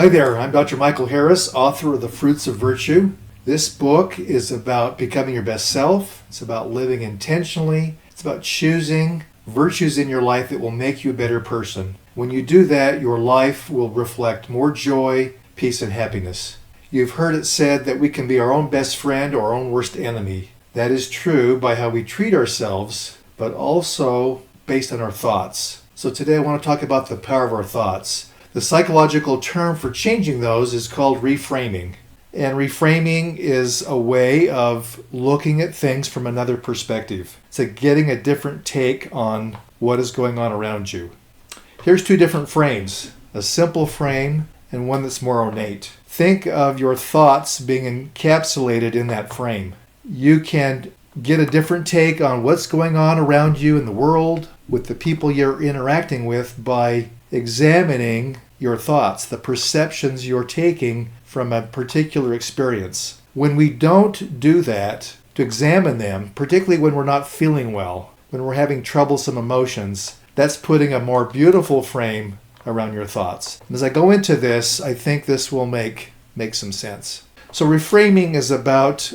Hi there, I'm Dr. Michael Harris, author of The Fruits of Virtue. This book is about becoming your best self. It's about living intentionally. It's about choosing virtues in your life that will make you a better person. When you do that, your life will reflect more joy, peace, and happiness. You've heard it said that we can be our own best friend or our own worst enemy. That is true by how we treat ourselves, but also based on our thoughts. So today I want to talk about the power of our thoughts. The psychological term for changing those is called reframing. And reframing is a way of looking at things from another perspective. It's like getting a different take on what is going on around you. Here's two different frames, a simple frame and one that's more ornate. Think of your thoughts being encapsulated in that frame. You can get a different take on what's going on around you in the world with the people you're interacting with by examining your thoughts, the perceptions you're taking from a particular experience. When we don't do that, to examine them, particularly when we're not feeling well, when we're having troublesome emotions, that's putting a more beautiful frame around your thoughts. And as I go into this, I think this will make some sense. So reframing is about,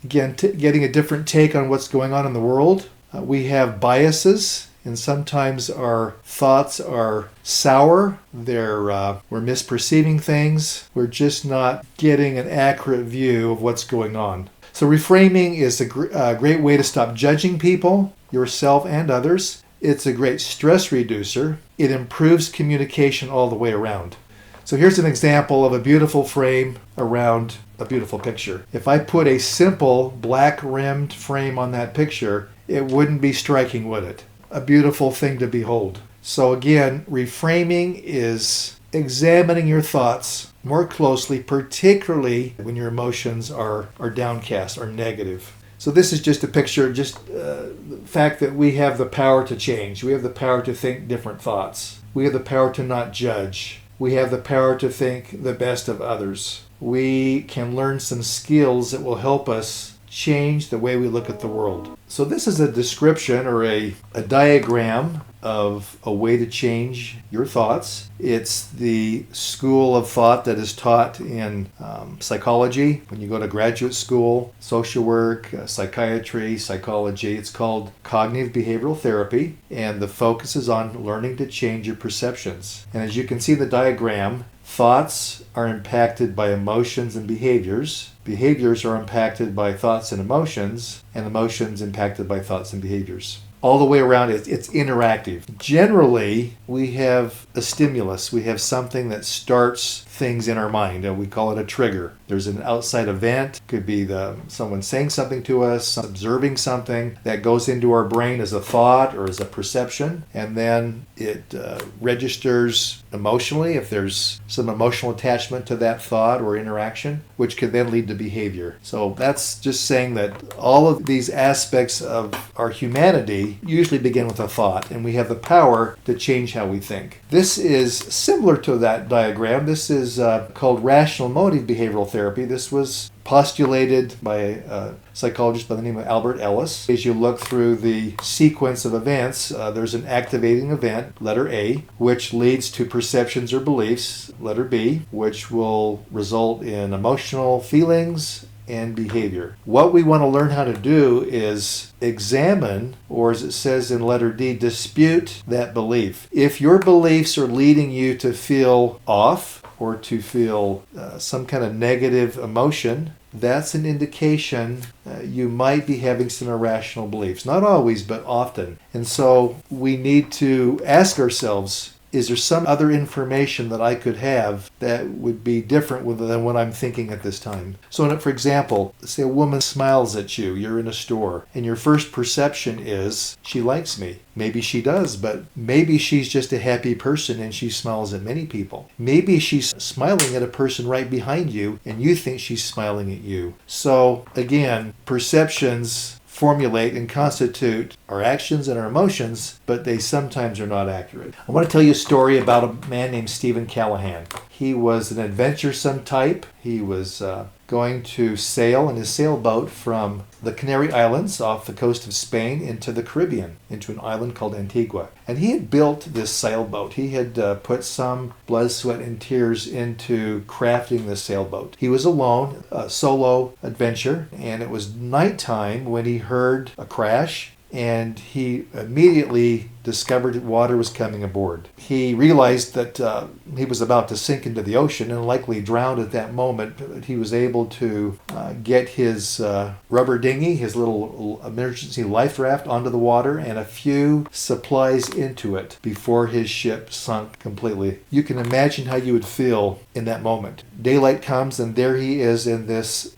getting a different take on what's going on in the world. We have biases, and sometimes our thoughts are sour. We're misperceiving things. We're just not getting an accurate view of what's going on. So reframing is a great way to stop judging people, yourself and others. It's a great stress reducer. It improves communication all the way around. So here's an example of a beautiful frame around a beautiful picture. If I put a simple black-rimmed frame on that picture, it wouldn't be striking, would it? A beautiful thing to behold. So again, reframing is examining your thoughts more closely, particularly when your emotions are downcast or negative. So this is just a picture, the fact that we have the power to change. We have the power to think different thoughts. We have the power to not judge. We have the power to think the best of others. We can learn some skills that will help us change the way we look at the world. So this is a description or a diagram of a way to change your thoughts. It's the school of thought that is taught in psychology when you go to graduate school, social work, psychiatry, psychology. It's called cognitive behavioral therapy, and the focus is on learning to change your perceptions. And as you can see in the diagram, thoughts are impacted by emotions and behaviors. Behaviors are impacted by thoughts and emotions impacted by thoughts and behaviors. All the way around, it's interactive. Generally, we have a stimulus. We have something that starts things in our mind. We call it a trigger. There's an outside event. Could be someone saying something to us, observing something that goes into our brain as a thought or as a perception, and then it registers emotionally if there's some emotional attachment to that thought or interaction, which could then lead to behavior. So that's just saying that all of these aspects of our humanity usually begin with a thought, and we have the power to change how we think. This is similar to that diagram. This is called rational motive behavioral therapy. This was postulated by a psychologist by the name of Albert Ellis. As you look through the sequence of events, there's an activating event, letter A, which leads to perceptions or beliefs, letter B, which will result in emotional feelings and behavior. What we want to learn how to do is examine, or as it says in letter D, dispute that belief. If your beliefs are leading you to feel off or to feel some kind of negative emotion, that's an indication you might be having some irrational beliefs. Not always, but often. And so we need to ask ourselves, is there some other information that I could have that would be different than what I'm thinking at this time? So, for example, say a woman smiles at you, you're in a store, and your first perception is, she likes me. Maybe she does, but maybe she's just a happy person and she smiles at many people. Maybe she's smiling at a person right behind you and you think she's smiling at you. So, again, perceptions formulate and constitute our actions and our emotions, but they sometimes are not accurate. I want to tell you a story about a man named Stephen Callahan. He was an adventuresome type. He was going to sail in his sailboat from the Canary Islands off the coast of Spain into the Caribbean, into an island called Antigua. And he had built this sailboat. He had put some blood, sweat, and tears into crafting this sailboat. He was alone, a solo adventure, and it was nighttime when he heard a crash, and he immediately discovered that water was coming aboard. He realized that he was about to sink into the ocean and likely drowned at that moment, but he was able to get his rubber dinghy, his little emergency life raft, onto the water and a few supplies into it before his ship sunk completely. You can imagine how you would feel in that moment. Daylight comes and there he is in this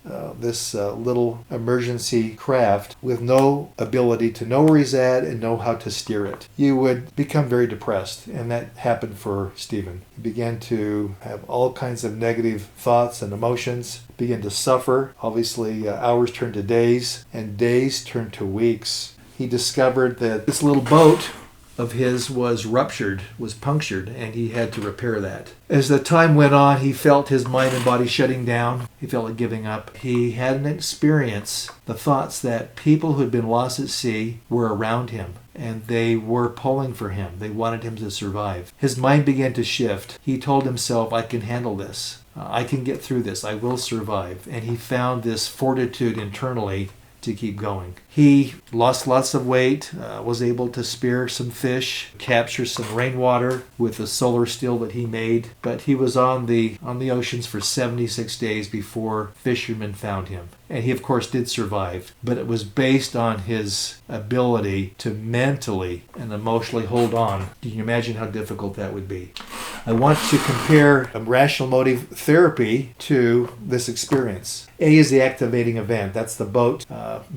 little emergency craft with no ability to know where he's at and know how to steer it. You would become very depressed, and that happened for Stephen. He began to have all kinds of negative thoughts and emotions, began to suffer. Obviously, hours turned to days, and days turned to weeks. He discovered that this little boat of his was ruptured, was punctured, and he had to repair that. As the time went on, he felt his mind and body shutting down. He felt like giving up. He had an experience, the thoughts that people who had been lost at sea were around him, and they were pulling for him. They wanted him to survive. His mind began to shift. He told himself, I can handle this. I can get through this. I will survive. And he found this fortitude internally to keep going. He lost lots of weight, was able to spear some fish, capture some rainwater with the solar still that he made, but he was on the oceans for 76 days before fishermen found him. And he, of course, did survive, but it was based on his ability to mentally and emotionally hold on. Can you imagine how difficult that would be? I want to compare rational motive therapy to this experience. A is the activating event. That's the boat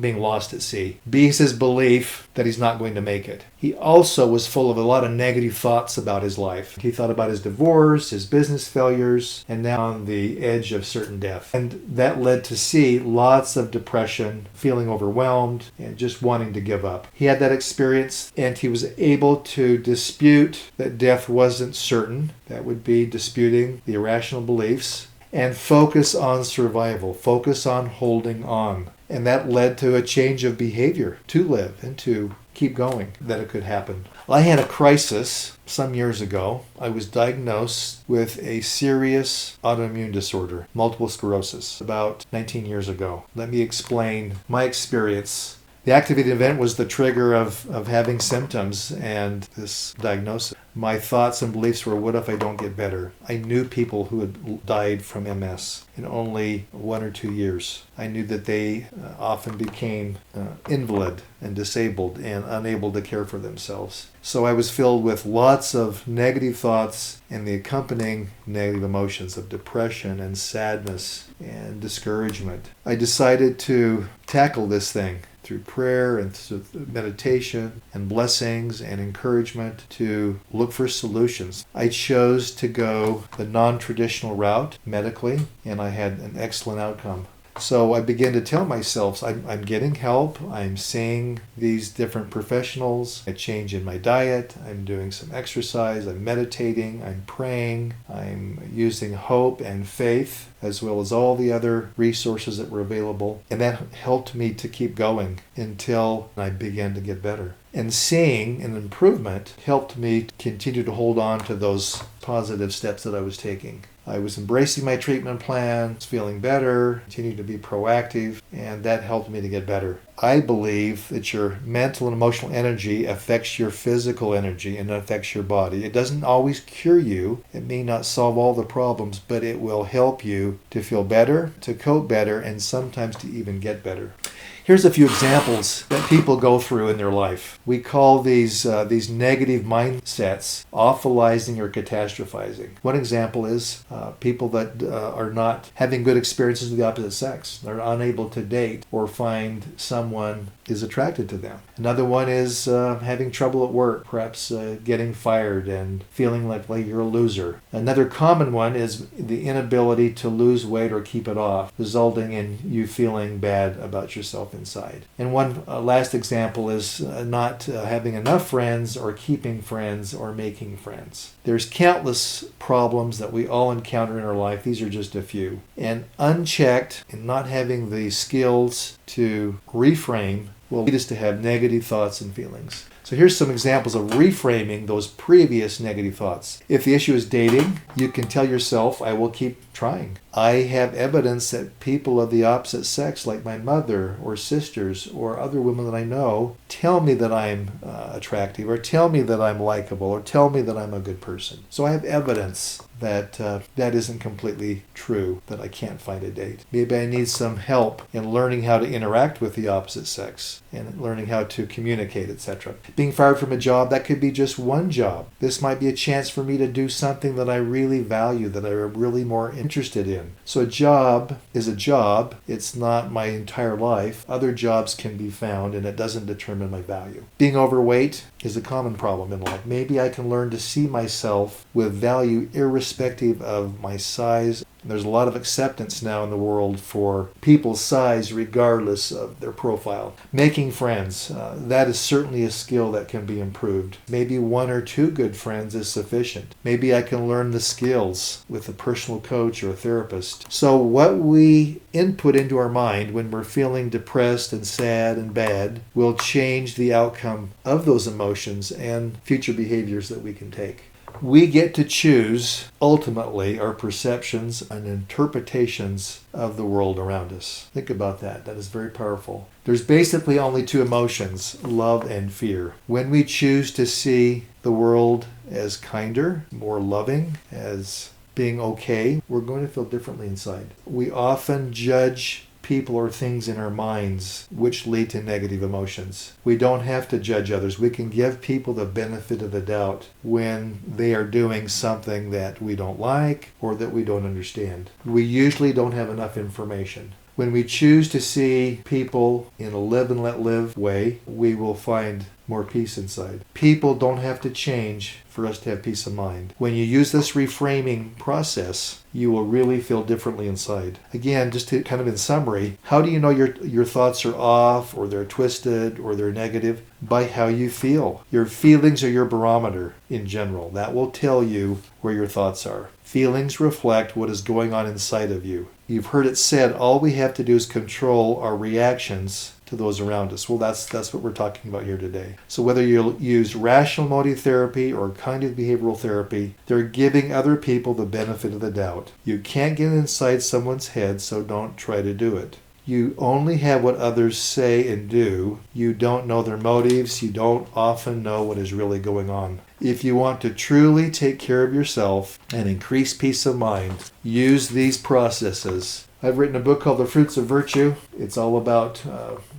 being lost at sea. B is his belief that he's not going to make it. He also was full of a lot of negative thoughts about his life. He thought about his divorce, his business failures, and now on the edge of certain death. And that led to C, lots of depression, feeling overwhelmed, and just wanting to give up. He had that experience, and he was able to dispute that death wasn't certain. That would be disputing the irrational beliefs, and focus on survival, focus on holding on. And that led to a change of behavior to live and to keep going, that it could happen. I had a crisis some years ago. I was diagnosed with a serious autoimmune disorder, multiple sclerosis, about 19 years ago. Let me explain my experience. The activating event was the trigger of having symptoms and this diagnosis. My thoughts and beliefs were, what if I don't get better? I knew people who had died from MS in only 1 or 2 years. I knew that they often became invalid and disabled and unable to care for themselves. So I was filled with lots of negative thoughts and the accompanying negative emotions of depression and sadness and discouragement. I decided to tackle this thing through prayer and through meditation and blessings and encouragement to look for solutions. I chose to go the non-traditional route medically, and I had an excellent outcome. So I began to tell myself, I'm getting help, I'm seeing these different professionals, a change in my diet, I'm doing some exercise, I'm meditating, I'm praying, I'm using hope and faith, as well as all the other resources that were available. And that helped me to keep going until I began to get better. And seeing an improvement helped me continue to hold on to those positive steps that I was taking. I was embracing my treatment plan, feeling better, continuing to be proactive, and that helped me to get better. I believe that your mental and emotional energy affects your physical energy and affects your body. It doesn't always cure you. It may not solve all the problems, but it will help you to feel better, to cope better, and sometimes to even get better. Here's a few examples that people go through in their life. We call these negative mindsets awfulizing or catastrophizing. One example is people that are not having good experiences with the opposite sex. They're unable to date or find someone is attracted to them. Another one is having trouble at work, perhaps getting fired and feeling like you're a loser. Another common one is the inability to lose weight or keep it off, resulting in you feeling bad about yourself inside. And one last example is not having enough friends or keeping friends or making friends. There's countless problems that we all encounter in our life. These are just a few. And unchecked and not having the skills to reframe will lead us to have negative thoughts and feelings. So here's some examples of reframing those previous negative thoughts. If the issue is dating, you can tell yourself, I will keep trying. I have evidence that people of the opposite sex, like my mother or sisters or other women that I know, tell me that I'm attractive, or tell me that I'm likable, or tell me that I'm a good person. So I have evidence that that isn't completely true, that I can't find a date. Maybe I need some help in learning how to interact with the opposite sex and learning how to communicate, etc. Being fired from a job, that could be just one job. This might be a chance for me to do something that I really value, that I'm really more interested in. So a job is a job. It's not my entire life. Other jobs can be found, and it doesn't determine my value. Being overweight is a common problem in life. Maybe I can learn to see myself with value irrespective of my size. There's a lot of acceptance now in the world for people's size regardless of their profile. Making friends, that is certainly a skill that can be improved. Maybe one or two good friends is sufficient. Maybe I can learn the skills with a personal coach or a therapist. So what we input into our mind when we're feeling depressed and sad and bad will change the outcome of those emotions and future behaviors that we can take. We get to choose, ultimately, our perceptions and interpretations of the world around us. Think about that. That is very powerful. There's basically only two emotions, love and fear. When we choose to see the world as kinder, more loving, as being okay, we're going to feel differently inside. We often judge people or things in our minds which lead to negative emotions. We don't have to judge others. We can give people the benefit of the doubt when they are doing something that we don't like or that we don't understand. We usually don't have enough information. When we choose to see people in a live and let live way, we will find more peace inside. People don't have to change for us to have peace of mind. When you use this reframing process, you will really feel differently inside. Again, just to kind of in summary, how do you know your thoughts are off or they're twisted or they're negative? By how you feel. Your feelings are your barometer in general. That will tell you where your thoughts are. Feelings reflect what is going on inside of you. You've heard it said, all we have to do is control our reactions to those around us. Well, that's what we're talking about here today. So whether you use rational emotive therapy or cognitive behavioral therapy, they're giving other people the benefit of the doubt. You can't get inside someone's head, so don't try to do it. You only have what others say and do. You don't know their motives. You don't often know what is really going on. If you want to truly take care of yourself and increase peace of mind, use these processes. I've written a book called The Fruits of Virtue. It's all about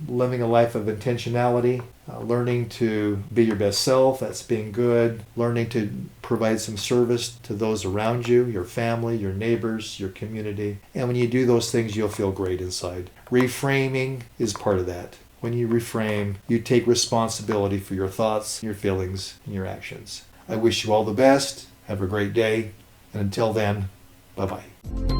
living a life of intentionality, learning to be your best self, that's being good, learning to provide some service to those around you, your family, your neighbors, your community. And when you do those things, you'll feel great inside. Reframing is part of that. When you reframe, you take responsibility for your thoughts, your feelings, and your actions. I wish you all the best. Have a great day. And until then, bye-bye.